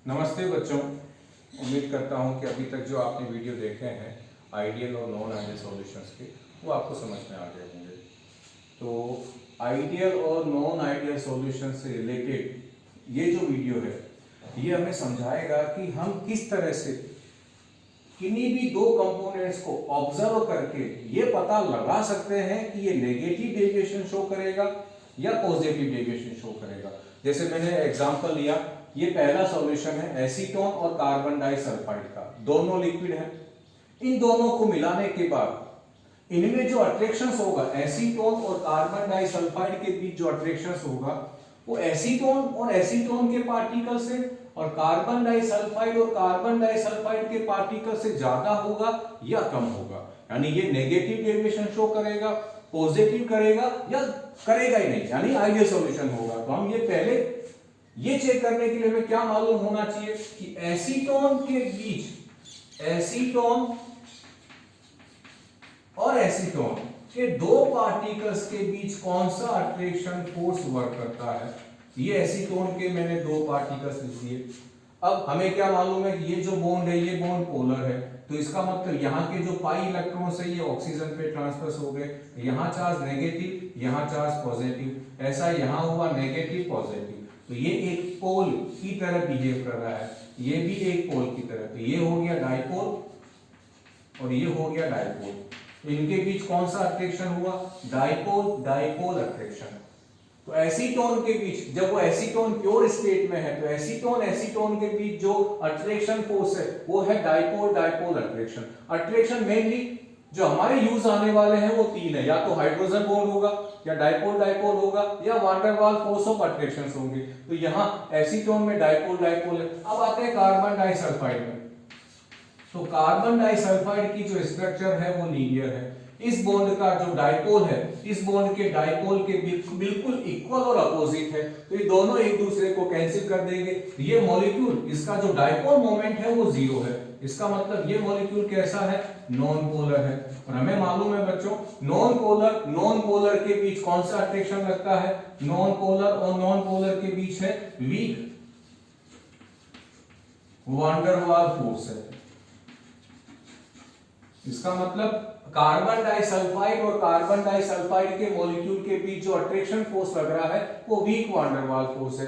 नमस्ते बच्चों, उम्मीद करता हूं कि अभी तक जो आपने वीडियो देखे हैं आइडियल और नॉन आइडियल सॉल्यूशंस के वो आपको समझ में आ गए होंगे। तो आइडियल और नॉन आइडियल सॉल्यूशन से रिलेटेड ये जो वीडियो है ये हमें समझाएगा कि हम किस तरह से किन्हीं भी दो कंपोनेंट्स को ऑब्जर्व करके ये पता लगा सकते हैं कि ये नेगेटिव डेविएशन शो करेगा या पॉजिटिव डेविएशन शो करेगा। जैसे मैंने एग्जांपल लिया, ये पहला सॉल्यूशन है एसीटोन और कार्बन डाइसल्फाइड का, दोनों लिक्विड है। इन दोनों को मिलाने के बाद इनमें जो अट्रैक्शंस होगा, एसीटोन और कार्बन डाइसल्फाइड के बीच जो अट्रैक्शंस होगा वो एसीटोन और एसीटोन के पार्टिकल से और कार्बन डाइसल्फाइड और कार्बन डाइसल्फाइड के पार्टिकल से ज्यादा होगा या कम होगा। यानी ये नेगेटिव डेविएशन शो करेगा, पॉजिटिव करेगा या करेगा ही नहीं, यानी आइडियल सॉल्यूशन होगा। तो हम ये पहले ये चेक करने के लिए हमें क्या मालूम होना चाहिए कि एसीटोन के बीच, एसीटोन और एसीटोन के दो पार्टिकल्स के बीच कौन सा अट्रैक्शन फोर्स वर्क करता है। ये एसीटोन के मैंने दो पार्टिकल्स लिख दिए। अब हमें क्या मालूम है कि ये जो बॉन्ड है ये बॉन्ड पोलर है, तो इसका मतलब यहाँ के जो पाई इलेक्ट्रॉन्स है ये ऑक्सीजन पे ट्रांसफर हो गए। यहाँ चार्ज नेगेटिव, यहाँ चार्ज पॉजिटिव, ऐसा यहाँ हुआ नेगेटिव पॉजिटिव। तो ये एक पोल की तरह बिहेव कर रहा है, ये भी एक पोल की तरह। तो ये हो गया डाइपोल और ये हो गया डाइपोल। इनके बीच कौन सा अट्रैक्शन हुआ? Dipole dipole attraction. तो एसीटोन के बीच, जब वो एसीटोन प्योर स्टेट में है, तो एसीटोन एसीटोन के बीच जो अट्रैक्शन फोर्स है वो है dipole dipole attraction. Attraction mainly जो हमारे यूज आने वाले हैं वो तीन है, या तो हाइड्रोजन बॉन्ड होगा, या डाइपोल डाइपोल होगा, या van der Waal force of attraction होंगे। तो यहाँ एसीटोन में डाइपोल डाइपोल है। अब आते हैं कार्बन डाइसल्फाइड में। तो कार्बन डाइसल्फाइड की जो स्ट्रक्चर है वो लीनियर है। इस बॉन्ड का जो डाइपोल है, इस बॉन्ड के डाइपोल के बिल्कुल इक्वल और अपोजिट है, तो ये दोनों एक दूसरे को कैंसिल कर देंगे। ये मॉलिक्यूल, इसका जो डाइपोल मोमेंट है वो जीरो है। इसका मतलब ये मॉलिक्यूल कैसा है? नॉन पोलर है। और हमें मालूम है बच्चों, नॉन पोलर के बीच कौन सा अट्रैक्शन लगता है? नॉन पोलर और नॉन पोलर के बीच है वीक वान डेर वाल फोर्स है। इसका मतलब कार्बन डाइसल्फाइड और कार्बन डाइसल्फाइड के मॉलिक्यूल के बीच जो अट्रैक्शन फोर्स लग रहा है वो वीक वान डेर वाल फोर्स है।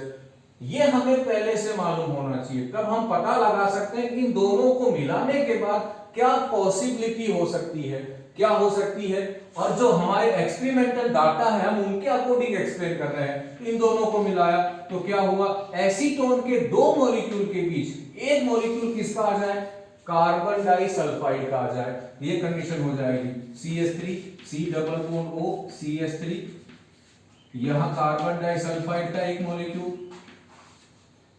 ये हमें पहले से मालूम होना चाहिए, तब हम पता लगा सकते हैं कि इन दोनों को मिलाने के बाद क्या पॉसिबिलिटी हो सकती है, क्या हो सकती है। और जो हमारे एक्सपेरिमेंटल डाटा है हम उनके अकॉर्डिंग एक्सप्लेन कर रहे हैं। इन दोनों को मिलाया तो क्या हुआ? एसीटोन के दो मॉलिक्यूल के बीच एक मॉलिक्यूल किसका आ जाए? कार्बन डाइसल्फाइड का आ जाए। ये कंडीशन हो जाएगी CH3 C double bond O CH3। यहां कार्बन डाइसल्फाइड का एक मॉलिक्यूल,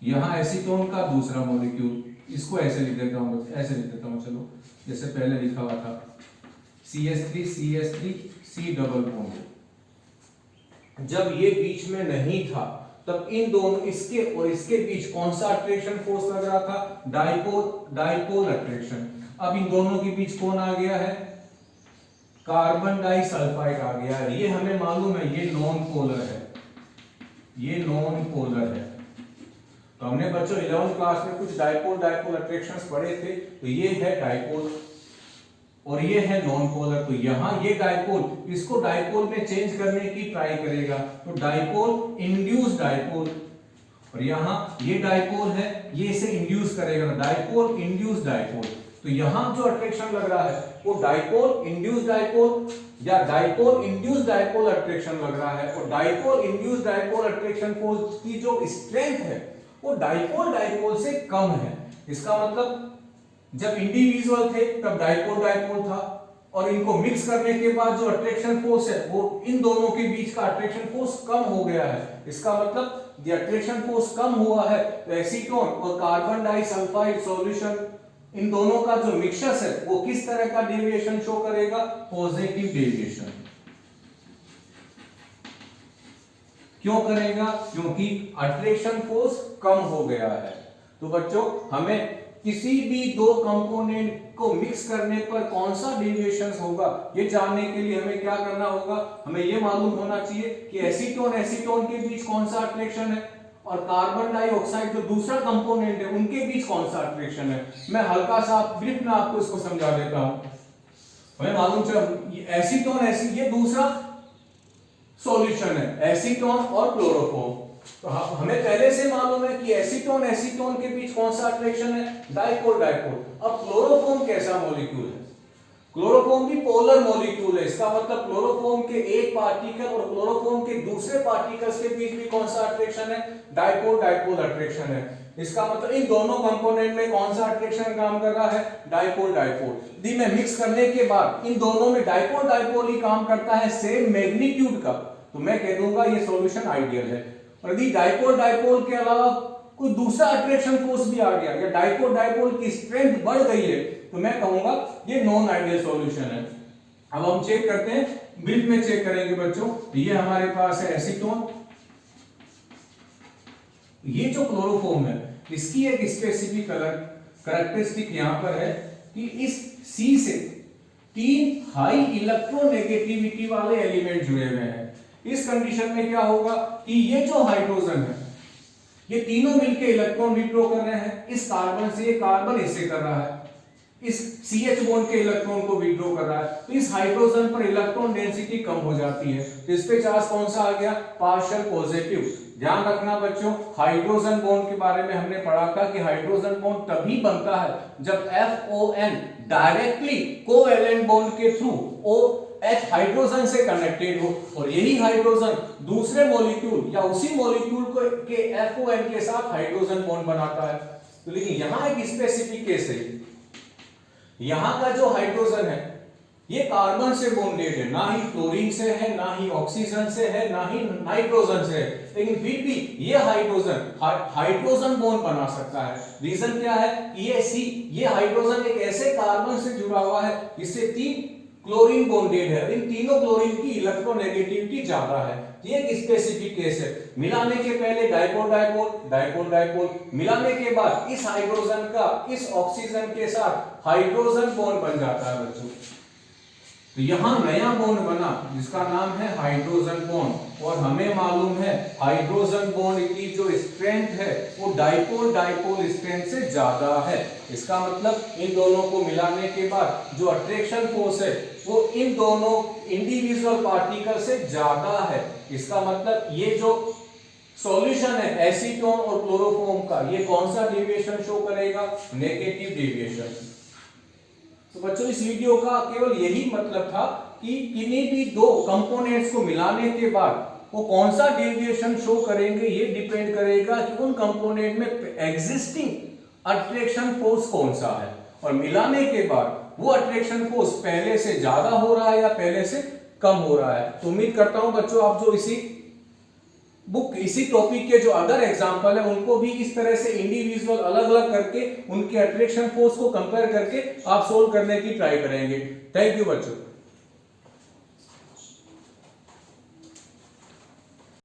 यहां एसीटोन का दूसरा मॉलिक्यूल। इसको ऐसे लिख देता हूं, ऐसे लिख देता हूं, चलो जैसे पहले लिखा हुआ था CH3 CH3 C double bond. जब ये बीच में नहीं था तब इन दोनों, इसके और इसके बीच कौन सा अट्रैक्शन फोर्स लग रहा था? Dipole dipole attraction. अब इन दोनों के बीच कौन आ गया है? कार्बन डाइसल्फाइड आ गया है। ये हमें मालूम है ये नॉन पोलर है, ये नॉन पोलर है। तो हमने बच्चों 11th क्लास में कुछ डाइपोल डाइपोल अट्रैक्शंस पढ़े थे। तो ये है डाइपोल और ये है नॉन पोलर। तो यहां ये डाइपोल, इसको डाइपोल में चेंज करने की ट्राई करेगा, तो डाइपोल इंड्यूस डाइपोल। और यहां ये डाइपोल है, ये इसे इंड्यूस करेगा, डाइपोल इंड्यूस डाइपोल। तो यहां जो अट्रैक्शन लग रहा है वो डाइपोल इंड्यूस डाइपोल या डाइपोल इंड्यूस डाइपोल अट्रैक्शन लग रहा है। और dipole induce dipole attraction force की जो स्ट्रेंथ है वो डाइपोल डाइपोल से कम है। इसका मतलब जब इंडिविजुअल थे तब डाइपोल डाइपोल था, और इनको मिक्स करने के बाद जो अट्रैक्शन फोर्स है वो इन दोनों के बीच का अट्रैक्शन फोर्स कम हो गया है। इसका मतलब ये अट्रैक्शन फोर्स कम हुआ है, तो एसीटोन और कार्बन डाइसल्फाइड सॉल्यूशन, इन दोनों का जो मिक्सचर है वो किस तरह का डेविएशन शो करेगा? Positive deviation. क्यों करेगा? क्योंकि अट्रैक्शन फोर्स कम हो गया है। तो बच्चों हमें किसी भी दो कंपोनेंट को मिक्स करने पर कौन सा डेविएशन होगा ये जानने के लिए हमें क्या करना होगा? हमें ये मालूम होना चाहिए कि एसीटोन एसीटोन के बीच कौन सा अट्रैक्शन है और कार्बन डाइऑक्साइड जो दूसरा कंपोनेंट है उनके बीच कौन सा अट्रैक्शन है। मैं हल्का सा ब्रीफ में आपको इसको समझा देता हूं। हमें मालूम चल एसीटोन ये दूसरा सॉल्यूशन है, एसीटोन और क्लोरोफॉर्म। तो हमें पहले से मालूम है कि एसीटोन के बीच कौन सा अट्रैक्शन है, डाइपोल। अब क्लोरोफॉर्म कैसा मॉलिक्यूल है, क्लोरोफॉर्म भी पोलर मॉलिक्यूल है। इसका मतलब क्लोरोफॉर्म के एक पार्टिकल और क्लोरोफॉर्म के दूसरे पार्टिकल्स के बीच भी कौन सा अट्रैक्शन है, डाइपोल अट्रैक्शन है। इसका मतलब इन दोनों कंपोनेंट में कौन सा अट्रैक्शन काम कर रहा है, डाइपोल। यदि मैं मिक्स करने के बाद इन दोनों में डाइपोल ही काम करता है सेम मैग्नीट्यूड का, तो मैं कह दूंगा ये सॉल्यूशन आइडियल है। और यदि डाइपोल के अलावा कोई दूसरा अट्रैक्शन फोर्स भी आ गया या डाइपोल की स्ट्रेंथ बढ़ गई है, तो मैं कहूंगा ये नॉन आइडियल सॉल्यूशन है। अब हम चेक करते हैं, ब्रीफ में चेक करेंगे बच्चों। ये हमारे पास है एसीटोन, ये जो क्लोरोफॉर्म है इसकी एक स्पेसिफिक कैरेक्टरिस्टिक यहां पर है कि इस C से 3 हाई इलेक्ट्रोनेगेटिविटी वाले एलिमेंट जुड़े हुए हैं। इस कंडीशन में क्या होगा कि ये जो हाइड्रोजन है ये तीनों मिलकर इलेक्ट्रॉन विड्रॉ कर रहे हैं इस कार्बन से, ये कार्बन इससे कर रहा है, इस CH बॉन्ड के इलेक्ट्रॉन को विड्रॉ कर रहा है, तो इस हाइड्रोजन पर इलेक्ट्रॉन डेंसिटी कम हो जाती है। तो इस पे चार्ज कौन सा आ गया, पार्शियल पॉजिटिव। ध्यान रखना बच्चों, हाइड्रोजन बॉन्ड के बारे में हमने पढ़ा था कि हाइड्रोजन बॉन्ड तभी बनता है जब FON डायरेक्टली कोवैलेंट बॉन्ड के थ्रू OH हाइड्रोजन से कनेक्टेड हो, और यही हाइड्रोजन दूसरे मॉलिक्यूल या उसी मॉलिक्यूल को के FON के साथ हाइड्रोजन बॉन्ड बनाता है। तो लेकिन यहां एक स्पेसिफिक केस है, यहां का जो हाइड्रोजन है ये कार्बन से बॉन्डेड है, ना ही फ्लोरीन से है, ना ही ऑक्सीजन से है, ना ही नाइट्रोजन से है, लेकिन फिर भी ये हाइड्रोजन बॉन्ड बना सकता है। रीजन क्या है कि ये हाइड्रोजन एक ऐसे कार्बन से जुड़ा हुआ है जिससे 3 क्लोरीन बॉन्डेड है, इन तीनों क्लोरीन की इलेक्ट्रोनेगेटिविटी ज्यादा है। ये एक स्पेसिफिक केस है। मिलाने के पहले डाइपोल, मिलाने के बाद इस हाइड्रोजन का इस ऑक्सीजन के साथ हाइड्रोजन बॉन्ड बन जाता है बच्चों। तो यहां नया बॉन्ड बना जिसका नाम है हाइड्रोजन बॉन्ड, और हमें मालूम है हाइड्रोजन बॉन्ड की जो स्ट्रेंथ है वो डाइपोल स्ट्रेंथ से ज्यादा है। इसका मतलब इन दोनों को मिलाने के बाद जो अट्रैक्शन फोर्स है वो इन दोनों इंडिविजुअल पार्टिकल से ज्यादा है। इसका मतलब ये जो सॉल्यूशन है एसीटोन और क्लोरोफॉर्म का, ये कौन सा डेविएशन शो करेगा, नेगेटिव डेविएशन। तो बच्चों इस वीडियो का केवल यही मतलब था कि किन्हीं भी दो कंपोनेंट्स को मिलाने के बाद वो कौन सा डेविएशन शो करेंगे, ये डिपेंड करेगा कि उन कंपोनेंट में एग्जिस्टिंग अट्रैक्शन फोर्स कौन सा है, और मिलाने के बाद वो अट्रैक्शन फोर्स पहले से ज्यादा हो रहा है या पहले से कम हो रहा है। तो उम्मीद करता हूं बच्चों आप जो इसी टॉपिक के जो अदर एग्जाम्पल है उनको भी इस तरह से इंडिविजुअल अलग अलग करके उनके अट्रैक्शन फोर्स को कंपेयर करके आप सोल्व करने की ट्राई करेंगे। थैंक यू बच्चों।